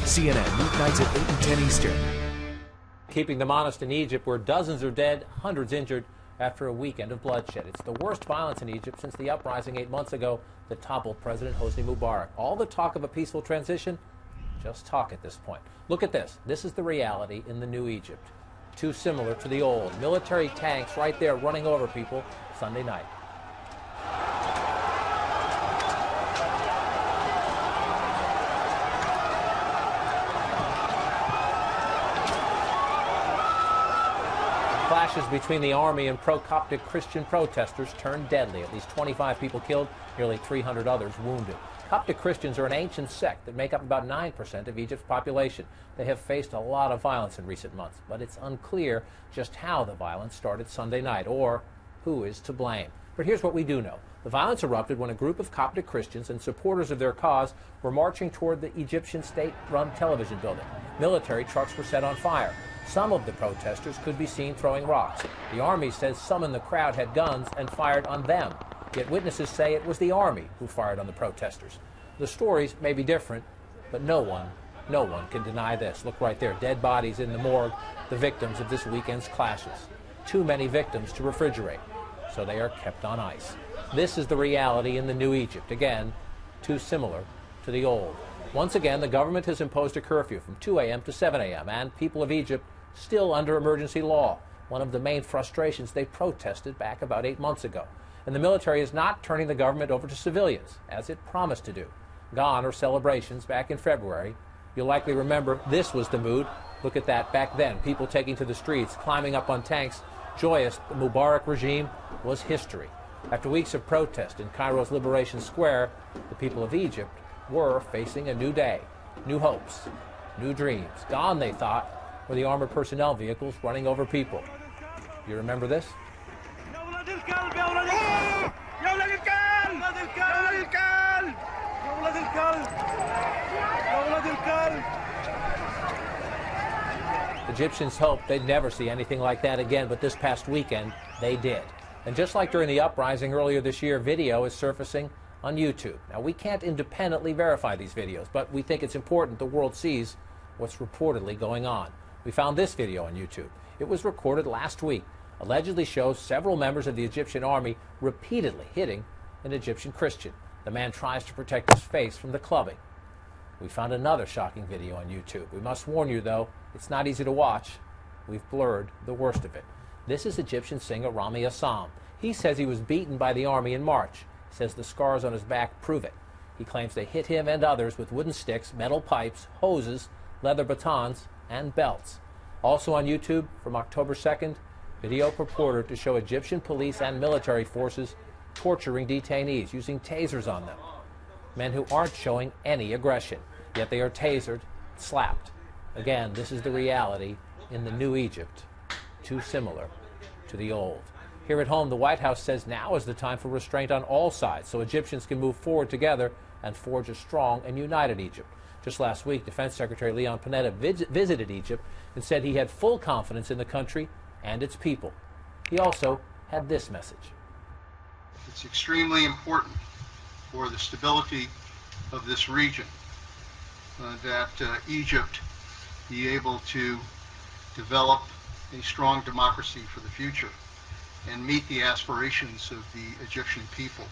CNN weeknights at 8 and 10 Eastern. Keeping them honest in Egypt, where dozens are dead, hundreds injured after a weekend of bloodshed. It's the worst violence in Egypt since the uprising 8 months ago that toppled President Hosni Mubarak. All the talk of a peaceful transition, just talk at this point. Look at this. This is the reality in the new Egypt. Too similar to the old. Military tanks right there running over people Sunday night. Clashes between the army and pro-Coptic Christian protesters turned deadly. At least 25 people killed, nearly 300 others wounded. Coptic Christians are an ancient sect that make up about 9% of Egypt's population. They have faced a lot of violence in recent months, but it's unclear just how the violence started Sunday night or who is to blame. But here's what we do know. The violence erupted when a group of Coptic Christians and supporters of their cause were marching toward the Egyptian state-run television building. Military trucks were set on fire. Some of the protesters could be seen throwing rocks. The army says some in the crowd had guns and fired on them. Yet witnesses say it was the army who fired on the protesters. The stories may be different, but no one can deny this. Look right there, dead bodies in the morgue, the victims of this weekend's clashes. Too many victims to refrigerate, so they are kept on ice. This is the reality in the new Egypt. Again, too similar to the old. Once again, the government has imposed a curfew from 2 a.m. to 7 a.m., and people of Egypt still under emergency law, one of the main frustrations they protested back about 8 months ago. And the military is not turning the government over to civilians, as it promised to do. Gone are celebrations back in February. You'll likely remember this was the mood. Look at that back then. People taking to the streets, climbing up on tanks, joyous. The Mubarak regime was history. After weeks of protest in Cairo's Liberation Square, the people of Egypt were facing a new day, new hopes, new dreams. Gone, they thought, were the armored personnel vehicles running over people. You remember this? Egyptians hoped they'd never see anything like that again, but this past weekend, they did. And just like during the uprising earlier this year, video is surfacing on YouTube. Now, we can't independently verify these videos, but we think it's important the world sees what's reportedly going on. We found this video on YouTube. It was recorded last week. Allegedly shows several members of the Egyptian army repeatedly hitting an Egyptian Christian. The man tries to protect his face from the clubbing. We found another shocking video on YouTube. We must warn you, though, it's not easy to watch. We've blurred the worst of it. This is Egyptian singer Rami Assam. He says he was beaten by the army in March. He says the scars on his back prove it. He claims they hit him and others with wooden sticks, metal pipes, hoses, leather batons, and belts. Also on YouTube from October 2nd, video purported to show Egyptian police and military forces torturing detainees, using tasers on them. Men who aren't showing any aggression, yet they are tasered, slapped. Again, this is the reality in the new Egypt, too similar to the old. Here at home, the White House says now is the time for restraint on all sides so Egyptians can move forward together and forge a strong and united Egypt. Just last week, Defense Secretary Leon Panetta visited Egypt and said he had full confidence in the country and its people. He also had this message. It's extremely important for the stability of this region that Egypt be able to develop a strong democracy for the future and meet the aspirations of the Egyptian people.